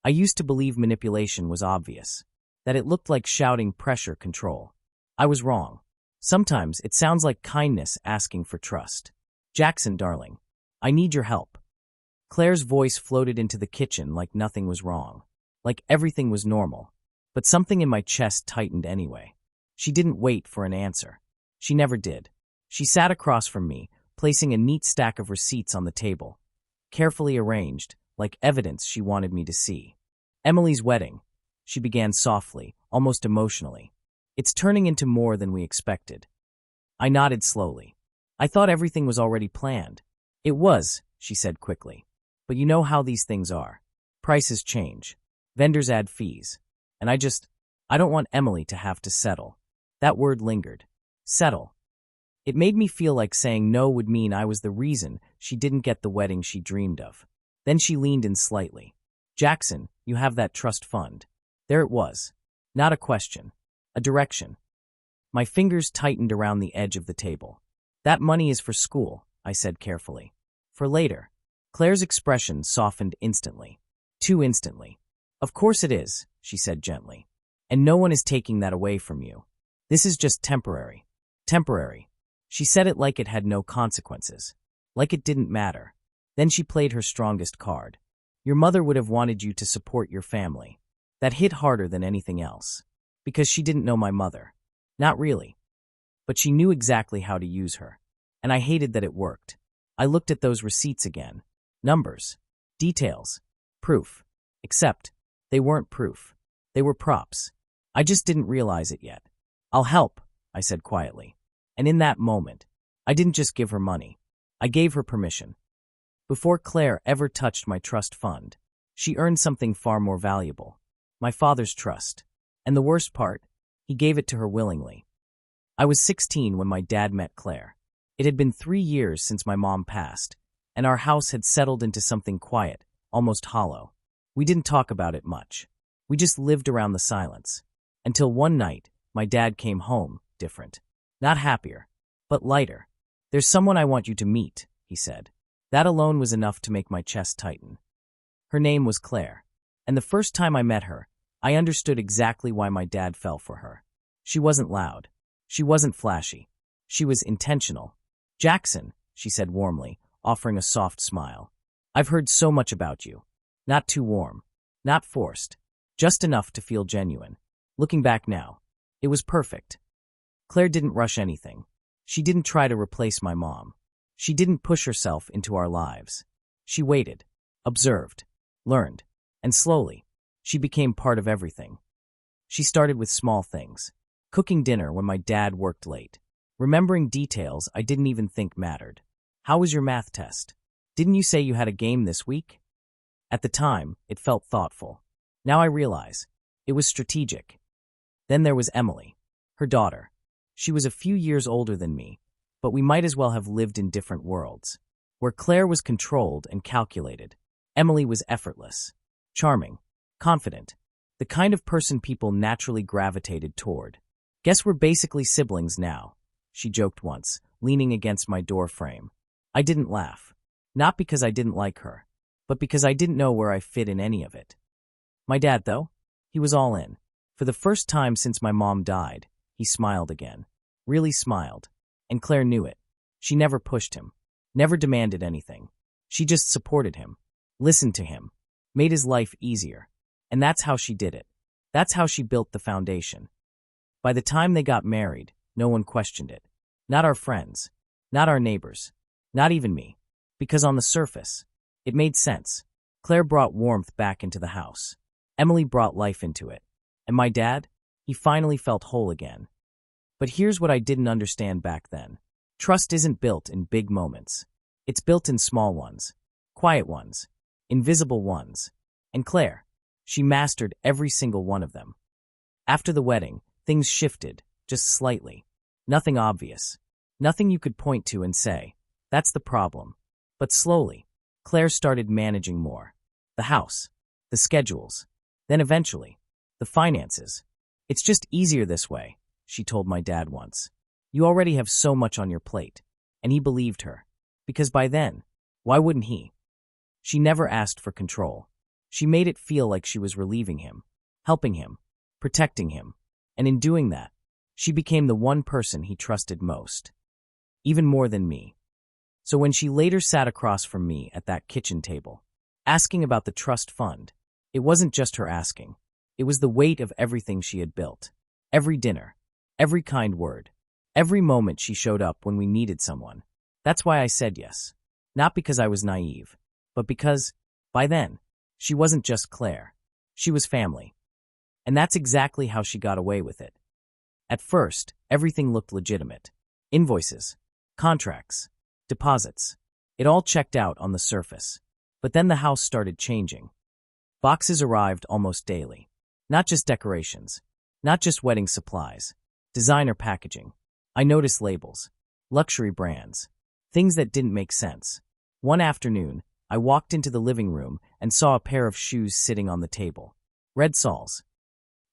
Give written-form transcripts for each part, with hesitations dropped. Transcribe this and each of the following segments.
I used to believe manipulation was obvious, that it looked like shouting pressure control. I was wrong. Sometimes it sounds like kindness asking for trust. Jackson, darling, I need your help. Claire's voice floated into the kitchen like nothing was wrong, like everything was normal. But something in my chest tightened anyway. She didn't wait for an answer. She never did. She sat across from me, placing a neat stack of receipts on the table, carefully arranged, like evidence she wanted me to see. Emily's wedding, she began softly, almost emotionally. It's turning into more than we expected. I nodded slowly. I thought everything was already planned. It was, she said quickly. But you know how these things are. Prices change. Vendors add fees. And I don't want Emily to have to settle. That word lingered. Settle. It made me feel like saying no would mean I was the reason she didn't get the wedding she dreamed of. Then she leaned in slightly. Jackson, you have that trust fund. There it was. Not a question. A direction. My fingers tightened around the edge of the table. That money is for school, I said carefully. For later. Claire's expression softened instantly. Too instantly. Of course it is, she said gently. And no one is taking that away from you. This is just temporary. Temporary. She said it like it had no consequences. Like it didn't matter. Then she played her strongest card. Your mother would have wanted you to support your family. That hit harder than anything else. Because she didn't know my mother. Not really. But she knew exactly how to use her. And I hated that it worked. I looked at those receipts again. Numbers. Details. Proof. Except, they weren't proof. They were props. I just didn't realize it yet. I'll help, I said quietly. And in that moment, I didn't just give her money. I gave her permission. Before Claire ever touched my trust fund, she earned something far more valuable. My father's trust. And the worst part, he gave it to her willingly. I was 16 when my dad met Claire. It had been 3 years since my mom passed, and our house had settled into something quiet, almost hollow. We didn't talk about it much. We just lived around the silence. Until one night, my dad came home, different. Not happier, but lighter. There's someone I want you to meet, he said. That alone was enough to make my chest tighten. Her name was Claire, and the first time I met her, I understood exactly why my dad fell for her. She wasn't loud. She wasn't flashy. She was intentional. Jackson, she said warmly, offering a soft smile. I've heard so much about you. Not too warm. Not forced. Just enough to feel genuine. Looking back now, it was perfect. Claire didn't rush anything. She didn't try to replace my mom. She didn't push herself into our lives. She waited, observed, learned, and slowly, she became part of everything. She started with small things. Cooking dinner when my dad worked late. Remembering details I didn't even think mattered. How was your math test? Didn't you say you had a game this week? At the time, it felt thoughtful. Now I realize, it was strategic. Then there was Emily, her daughter. She was a few years older than me, but we might as well have lived in different worlds. Where Claire was controlled and calculated, Emily was effortless, charming, confident, the kind of person people naturally gravitated toward. Guess we're basically siblings now, she joked once, leaning against my door frame. I didn't laugh. Not because I didn't like her, but because I didn't know where I fit in any of it. My dad, though, he was all in. For the first time since my mom died, he smiled again. Really smiled. And Claire knew it. She never pushed him. Never demanded anything. She just supported him. Listened to him. Made his life easier. And that's how she did it. That's how she built the foundation. By the time they got married, no one questioned it. Not our friends. Not our neighbors. Not even me. Because on the surface, it made sense. Claire brought warmth back into the house. Emily brought life into it. And my dad? He finally felt whole again. But here's what I didn't understand back then. Trust isn't built in big moments. It's built in small ones. Quiet ones. Invisible ones. And Claire, she mastered every single one of them. After the wedding, things shifted, just slightly. Nothing obvious. Nothing you could point to and say, that's the problem. But slowly, Claire started managing more. The house. The schedules. Then eventually, the finances. It's just easier this way, she told my dad once. You already have so much on your plate. And he believed her. Because by then, why wouldn't he? She never asked for control. She made it feel like she was relieving him, helping him, protecting him, and in doing that, she became the one person he trusted most. Even more than me. So when she later sat across from me at that kitchen table, asking about the trust fund, it wasn't just her asking. It was the weight of everything she had built. Every dinner, every kind word, every moment she showed up when we needed someone. That's why I said yes. Not because I was naive, but because, by then, she wasn't just Claire. She was family. And that's exactly how she got away with it. At first, everything looked legitimate. Invoices, contracts, deposits. It all checked out on the surface. But then the house started changing. Boxes arrived almost daily. Not just decorations. Not just wedding supplies. Designer packaging. I noticed labels. Luxury brands. Things that didn't make sense. One afternoon, I walked into the living room and saw a pair of shoes sitting on the table. Red soles.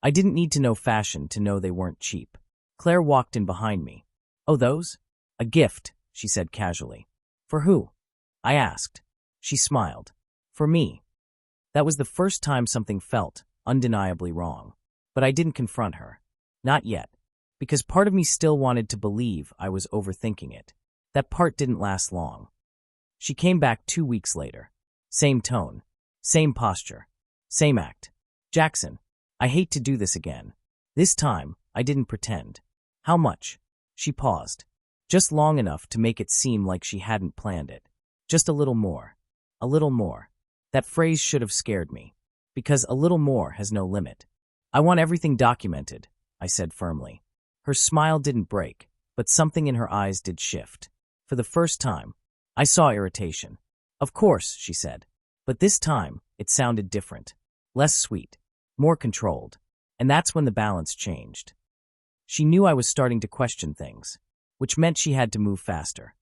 I didn't need to know fashion to know they weren't cheap. Claire walked in behind me. "Oh, those? A gift," she said casually. "For who?" I asked. She smiled. "For me." That was the first time something felt undeniably wrong. But I didn't confront her. Not yet. Because part of me still wanted to believe I was overthinking it. That part didn't last long. She came back 2 weeks later. Same tone. Same posture. Same act. "Jackson, I hate to do this again." This time, I didn't pretend. "How much?" She paused. Just long enough to make it seem like she hadn't planned it. Just a little more. A little more. That phrase should have scared me. Because a little more has no limit. "I want everything documented," I said firmly. Her smile didn't break, but something in her eyes did shift. For the first time, I saw irritation. "Of course," she said. But this time, it sounded different. Less sweet. More controlled. And that's when the balance changed. She knew I was starting to question things, which meant she had to move faster.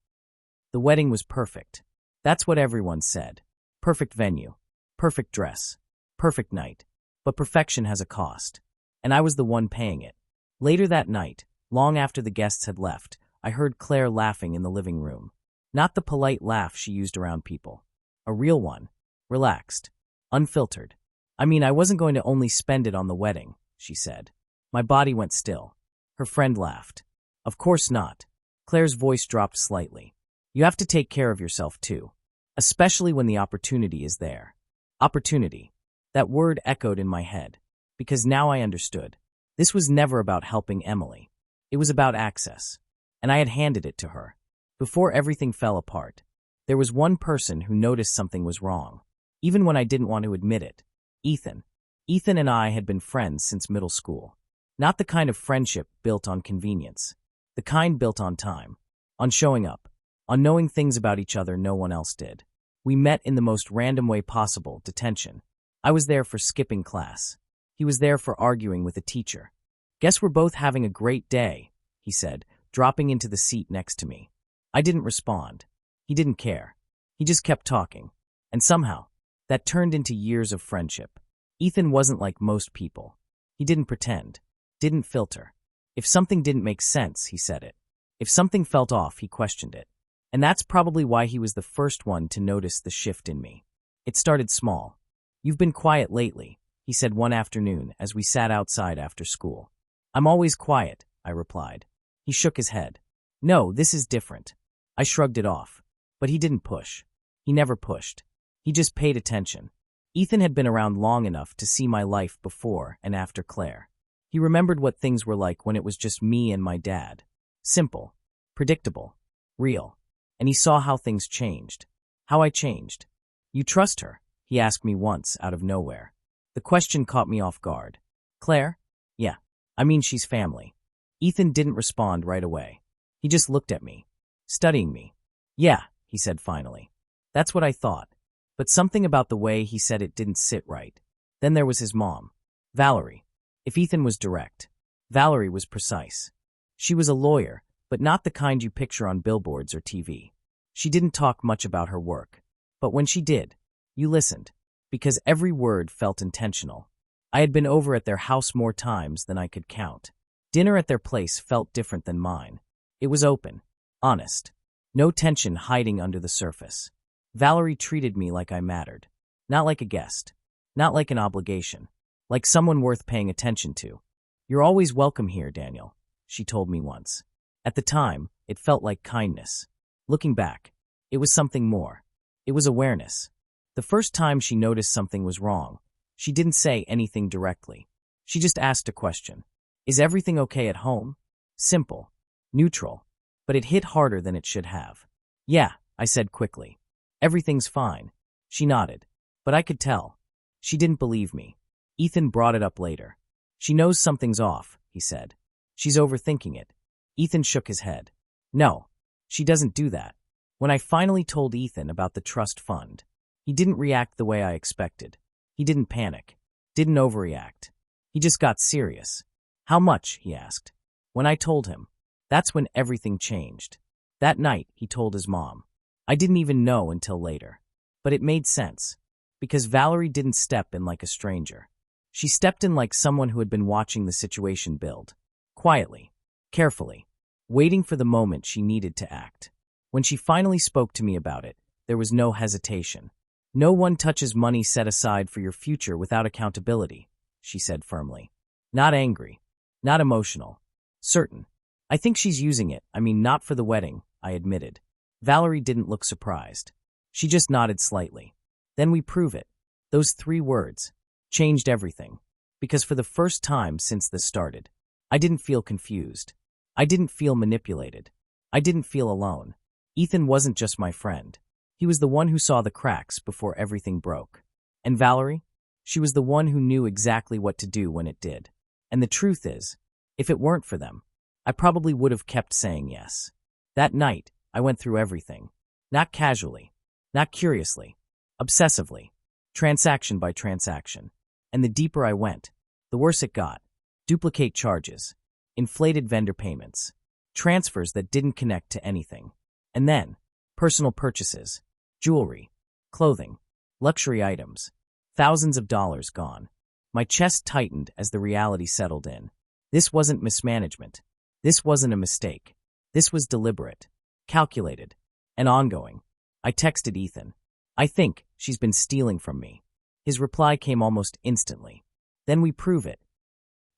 The wedding was perfect. That's what everyone said. Perfect venue. Perfect dress. Perfect night. But perfection has a cost. And I was the one paying it. Later that night, long after the guests had left, I heard Claire laughing in the living room. Not the polite laugh she used around people. A real one. Relaxed. Unfiltered. "I mean, I wasn't going to only spend it on the wedding," she said. My body went still. Her friend laughed. "Of course not." Claire's voice dropped slightly. "You have to take care of yourself too. Especially when the opportunity is there." Opportunity. That word echoed in my head. Because now I understood. This was never about helping Emily. It was about access. And I had handed it to her. Before everything fell apart, there was one person who noticed something was wrong. Even when I didn't want to admit it. Ethan. Ethan and I had been friends since middle school. Not the kind of friendship built on convenience. The kind built on time. On showing up. On knowing things about each other no one else did. We met in the most random way possible, detention. I was there for skipping class. He was there for arguing with a teacher. "Guess we're both having a great day," he said, dropping into the seat next to me. I didn't respond. He didn't care. He just kept talking. And somehow, that turned into years of friendship. Ethan wasn't like most people. He didn't pretend. Didn't filter. If something didn't make sense, he said it. If something felt off, he questioned it. And that's probably why he was the first one to notice the shift in me. It started small. "You've been quiet lately," he said one afternoon as we sat outside after school. "I'm always quiet," I replied. He shook his head. "No, this is different." I shrugged it off. But he didn't push. He never pushed. He just paid attention. Ethan had been around long enough to see my life before and after Claire. He remembered what things were like when it was just me and my dad. Simple. Predictable. Real. And he saw how things changed. How I changed. "You trust her?" he asked me once out of nowhere. The question caught me off guard. "Claire?" "Yeah. I mean, she's family." Ethan didn't respond right away. He just looked at me, studying me. "Yeah," he said finally. "That's what I thought." But something about the way he said it didn't sit right. Then there was his mom, Valerie. If Ethan was direct, Valerie was precise. She was a lawyer, but not the kind you picture on billboards or TV. She didn't talk much about her work. But when she did, you listened. Because every word felt intentional. I had been over at their house more times than I could count. Dinner at their place felt different than mine. It was open, honest. No tension hiding under the surface. Valerie treated me like I mattered. Not like a guest. Not like an obligation. Like someone worth paying attention to. You're always welcome here, Daniel, she told me once. At the time, it felt like kindness. Looking back, it was something more. It was awareness. The first time she noticed something was wrong, she didn't say anything directly. She just asked a question. Is everything okay at home? Simple. Neutral. But it hit harder than it should have. Yeah, I said quickly. Everything's fine. She nodded. But I could tell. She didn't believe me. Ethan brought it up later. She knows something's off, he said. She's overthinking it. Ethan shook his head. No, she doesn't do that. When I finally told Ethan about the trust fund, he didn't react the way I expected. He didn't panic. Didn't overreact. He just got serious. How much? He asked. When I told him, that's when everything changed. That night, he told his mom. I didn't even know until later. But it made sense. Because Valerie didn't step in like a stranger. She stepped in like someone who had been watching the situation build. Quietly. Carefully. Waiting for the moment she needed to act. When she finally spoke to me about it, there was no hesitation. No one touches money set aside for your future without accountability, she said firmly. Not angry. Not emotional. Certain. I think she's using it, not for the wedding, I admitted. Valerie didn't look surprised. She just nodded slightly. Then we prove it. Those 3 words changed everything. Because for the first time since this started, I didn't feel confused. I didn't feel manipulated. I didn't feel alone. Ethan wasn't just my friend. He was the one who saw the cracks before everything broke. And Valerie? She was the one who knew exactly what to do when it did. And the truth is, if it weren't for them, I probably would have kept saying yes. That night, I went through everything. Not casually. Not curiously. Obsessively. Transaction by transaction. And the deeper I went, the worse it got. Duplicate charges. Inflated vendor payments. Transfers that didn't connect to anything. And then, personal purchases. Jewelry. Clothing. Luxury items. Thousands of dollars gone. My chest tightened as the reality settled in. This wasn't mismanagement. This wasn't a mistake. This was deliberate. Calculated. And ongoing. I texted Ethan. I think she's been stealing from me. His reply came almost instantly. Then we prove it.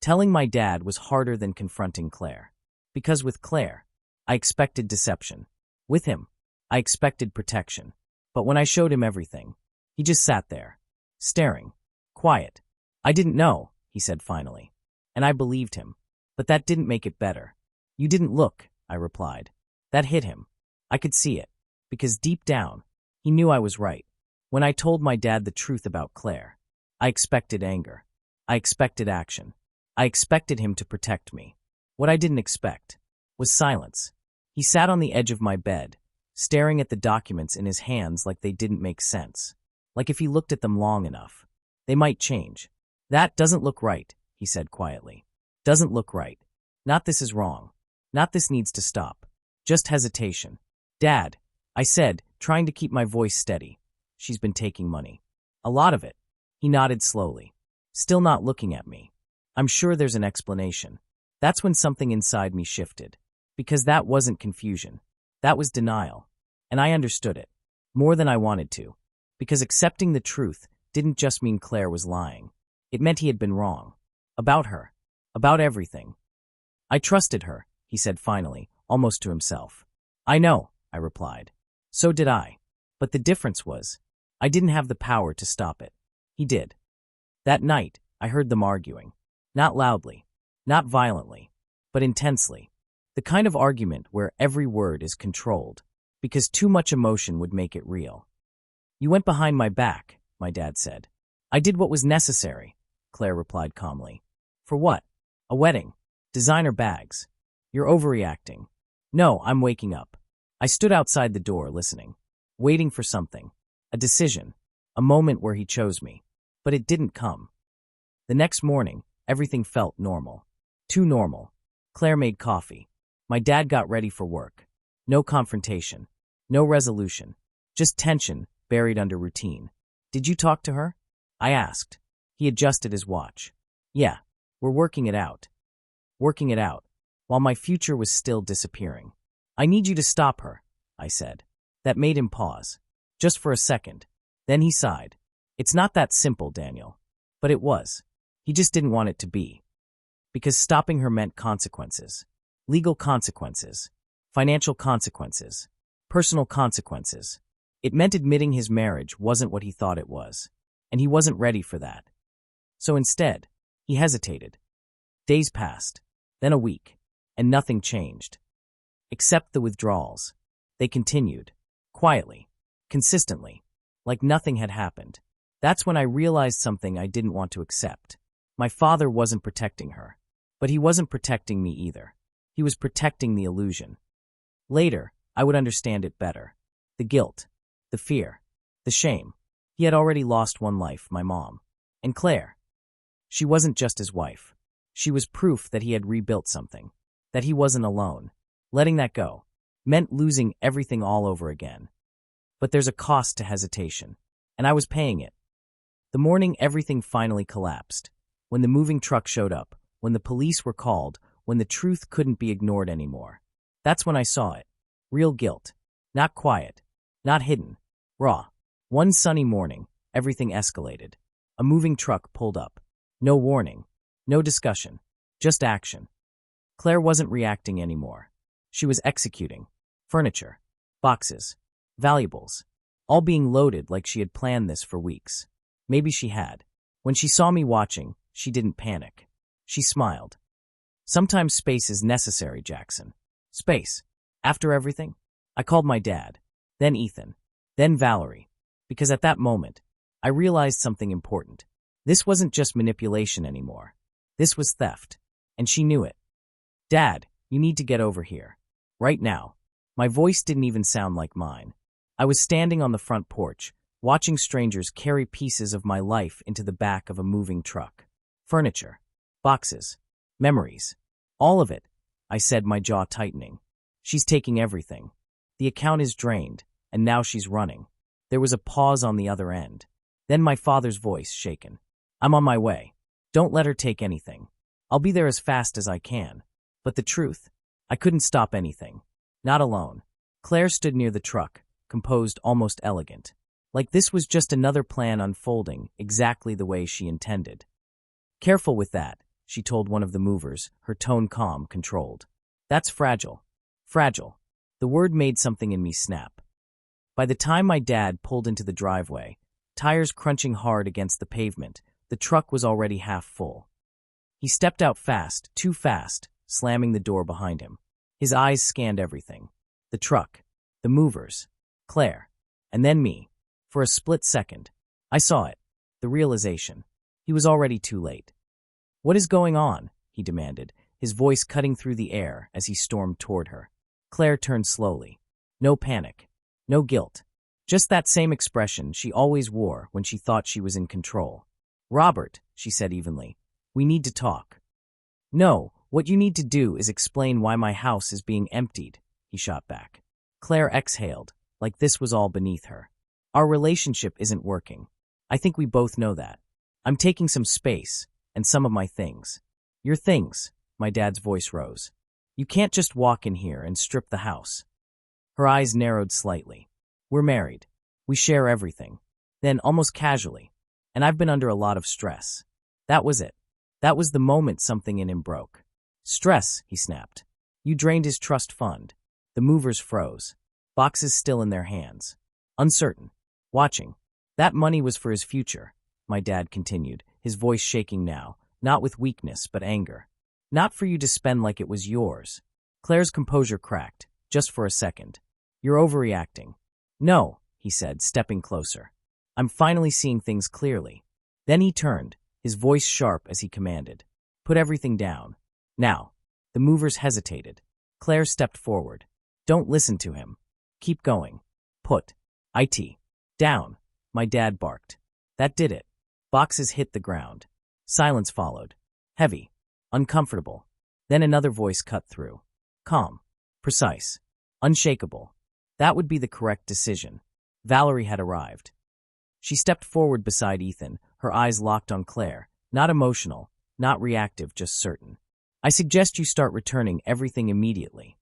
Telling my dad was harder than confronting Claire. Because with Claire, I expected deception. With him, I expected protection. But when I showed him everything, he just sat there, staring, quiet. I didn't know, he said finally. And I believed him. But that didn't make it better. You didn't look, I replied. That hit him. I could see it. Because deep down, he knew I was right. When I told my dad the truth about Claire, I expected anger. I expected action. I expected him to protect me. What I didn't expect was silence. He sat on the edge of my bed, staring at the documents in his hands like they didn't make sense. Like if he looked at them long enough, they might change. That doesn't look right, he said quietly. Doesn't look right. Not this is wrong. Not this needs to stop. Just hesitation. Dad, I said, trying to keep my voice steady. She's been taking money. A lot of it. He nodded slowly. Still not looking at me. I'm sure there's an explanation. That's when something inside me shifted. Because that wasn't confusion. That was denial. And I understood it. More than I wanted to. Because accepting the truth didn't just mean Claire was lying. It meant he had been wrong. About her. About everything. I trusted her, he said finally, almost to himself. I know, I replied. So did I. But the difference was, I didn't have the power to stop it. He did. That night, I heard them arguing. Not loudly. Not violently. But intensely. The kind of argument where every word is controlled. Because too much emotion would make it real. You went behind my back, my dad said. I did what was necessary, Claire replied calmly. For what? A wedding. Designer bags. You're overreacting. No, I'm waking up. I stood outside the door listening. Waiting for something. A decision. A moment where he chose me. But it didn't come. The next morning, everything felt normal. Too normal. Claire made coffee. My dad got ready for work. No confrontation. No resolution. Just tension buried under routine. Did you talk to her? I asked. He adjusted his watch. Yeah, we're working it out. Working it out. While my future was still disappearing. I need you to stop her, I said. That made him pause. Just for a second. Then he sighed. It's not that simple, Daniel. But it was. He just didn't want it to be. Because stopping her meant consequences. Legal consequences. Financial consequences. Personal consequences. It meant admitting his marriage wasn't what he thought it was. And he wasn't ready for that. So instead, he hesitated. Days passed. Then a week. And nothing changed. Except the withdrawals. They continued. Quietly. Consistently. Like nothing had happened. That's when I realized something I didn't want to accept. My father wasn't protecting her. But he wasn't protecting me either. He was protecting the illusion. Later, I would understand it better. The guilt. The fear. The shame. He had already lost one life, my mom. And Claire. She wasn't just his wife. She was proof that he had rebuilt something. That he wasn't alone. Letting that go meant losing everything all over again. But there's a cost to hesitation. And I was paying it. The morning everything finally collapsed. When the moving truck showed up. When the police were called. When the truth couldn't be ignored anymore. That's when I saw it. Real guilt. Not quiet. Not hidden. Raw. One sunny morning, everything escalated. A moving truck pulled up. No warning. No discussion. Just action. Claire wasn't reacting anymore. She was executing. Furniture. Boxes. Valuables. All being loaded like she had planned this for weeks. Maybe she had. When she saw me watching, she didn't panic. She smiled. Sometimes space is necessary, Jackson. Space. After everything, I called my dad, then Ethan, then Valerie, because at that moment, I realized something important. This wasn't just manipulation anymore. This was theft, and she knew it. Dad, you need to get over here. Right now. My voice didn't even sound like mine. I was standing on the front porch, watching strangers carry pieces of my life into the back of a moving truck. Furniture. Boxes. Memories. All of it, I said, my jaw tightening. She's taking everything. The account is drained, and now she's running. There was a pause on the other end. Then my father's voice shaken. I'm on my way. Don't let her take anything. I'll be there as fast as I can. But the truth, I couldn't stop anything. Not alone. Claire stood near the truck, composed, almost elegant. Like this was just another plan unfolding exactly the way she intended. Careful with that, she told one of the movers, her tone calm, controlled. That's fragile. Fragile. The word made something in me snap. By the time my dad pulled into the driveway, tires crunching hard against the pavement, the truck was already half full. He stepped out fast, too fast, slamming the door behind him. His eyes scanned everything. The truck, the movers, Claire, and then me. For a split second, I saw it, the realization. He was already too late. What is going on? He demanded, his voice cutting through the air as he stormed toward her. Claire turned slowly. No panic. No guilt. Just that same expression she always wore when she thought she was in control. Robert, she said evenly, we need to talk. No, what you need to do is explain why my house is being emptied, he shot back. Claire exhaled, like this was all beneath her. Our relationship isn't working. I think we both know that. I'm taking some space, and some of my things. Your things, my dad's voice rose. You can't just walk in here and strip the house. Her eyes narrowed slightly. We're married. We share everything. Then, almost casually, and I've been under a lot of stress. That was it. That was the moment something in him broke. Stress, he snapped. You drained his trust fund. The movers froze. Boxes still in their hands. Uncertain. Watching. That money was for his future, my dad continued, his voice shaking now, not with weakness but anger. Not for you to spend like it was yours. Claire's composure cracked, just for a second. You're overreacting. No, he said, stepping closer. I'm finally seeing things clearly. Then he turned, his voice sharp as he commanded. Put everything down. Now. The movers hesitated. Claire stepped forward. Don't listen to him. Keep going. Put it down, my dad barked. That did it. Boxes hit the ground. Silence followed. Heavy. Uncomfortable. Then another voice cut through. Calm. Precise. Unshakable. That would be the correct decision. Valerie had arrived. She stepped forward beside Ethan, her eyes locked on Claire. Not emotional, not reactive, just certain. I suggest you start returning everything immediately.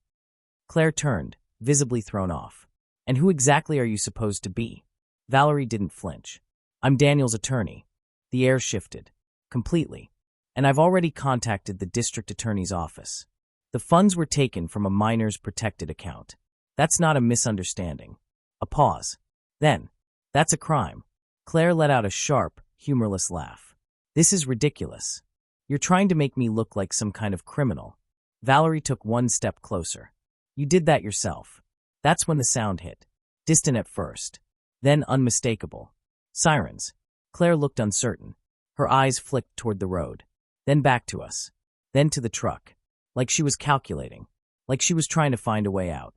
Claire turned, visibly thrown off. And who exactly are you supposed to be? Valerie didn't flinch. I'm Daniel's attorney. The air shifted. Completely. And I've already contacted the district attorney's office. The funds were taken from a minor's protected account. That's not a misunderstanding. A pause. Then, that's a crime. Claire let out a sharp, humorless laugh. This is ridiculous. You're trying to make me look like some kind of criminal. Valerie took one step closer. You did that yourself. That's when the sound hit. Distant at first. Then unmistakable. Sirens. Claire looked uncertain. Her eyes flicked toward the road. Then back to us. Then to the truck. Like she was calculating. Like she was trying to find a way out.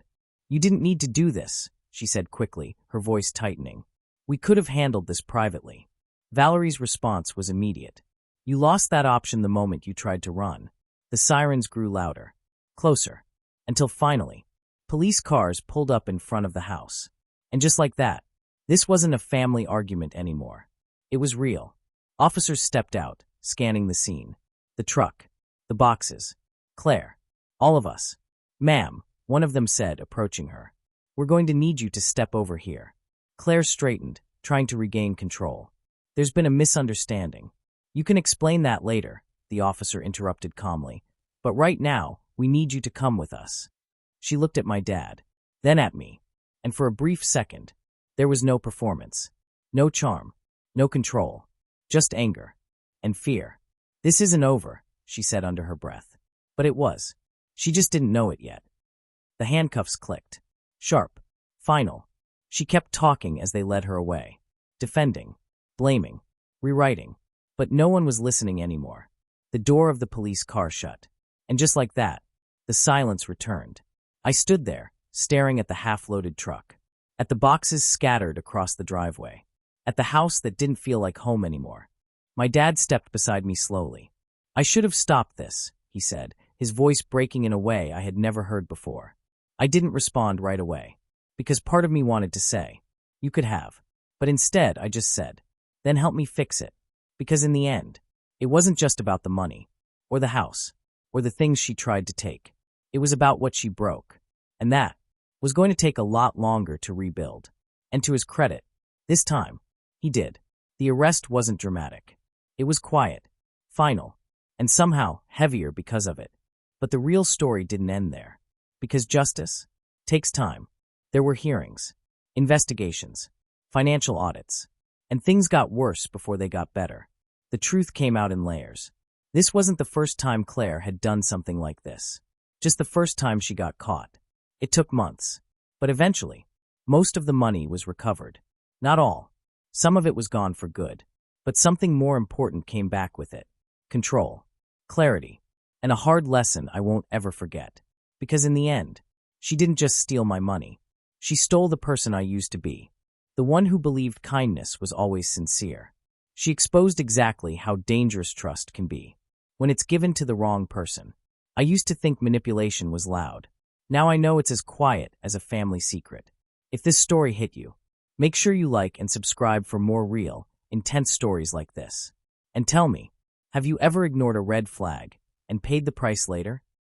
You didn't need to do this, she said quickly, her voice tightening. We could have handled this privately. Valerie's response was immediate. You lost that option the moment you tried to run. The sirens grew louder. Closer. Until finally, police cars pulled up in front of the house. And just like that, this wasn't a family argument anymore. It was real. Officers stepped out, scanning the scene. The truck. The boxes. Claire. All of us. Ma'am, one of them said, approaching her. We're going to need you to step over here. Claire straightened, trying to regain control. There's been a misunderstanding. You can explain that later, the officer interrupted calmly. But right now, we need you to come with us. She looked at my dad, then at me. And for a brief second, there was no performance. No charm. No control. Just anger. And fear. This isn't over, she said under her breath. But it was. She just didn't know it yet. The handcuffs clicked. Sharp. Final. She kept talking as they led her away. Defending. Blaming. Rewriting. But no one was listening anymore. The door of the police car shut. And just like that, the silence returned. I stood there, staring at the half-loaded truck. At the boxes scattered across the driveway. At the house that didn't feel like home anymore. My dad stepped beside me slowly. I should have stopped this, he said, his voice breaking in a way I had never heard before. I didn't respond right away, because part of me wanted to say, you could have. But instead, I just said, then help me fix it. Because in the end, it wasn't just about the money, or the house, or the things she tried to take. It was about what she broke. And that was going to take a lot longer to rebuild. And to his credit, this time, he did. The arrest wasn't dramatic. It was quiet, final, and somehow heavier because of it. But the real story didn't end there. Because justice takes time. There were hearings, investigations, financial audits, and things got worse before they got better. The truth came out in layers. This wasn't the first time Claire had done something like this. Just the first time she got caught. It took months. But eventually, most of the money was recovered. Not all. Some of it was gone for good. But something more important came back with it. Control. Clarity. And a hard lesson I won't ever forget. Because in the end, she didn't just steal my money. She stole the person I used to be. The one who believed kindness was always sincere. She exposed exactly how dangerous trust can be. When it's given to the wrong person. I used to think manipulation was loud. Now I know it's as quiet as a family secret. If this story hit you, make sure you like and subscribe for more real, intense stories like this. And tell me, have you ever ignored a red flag and paid the price later?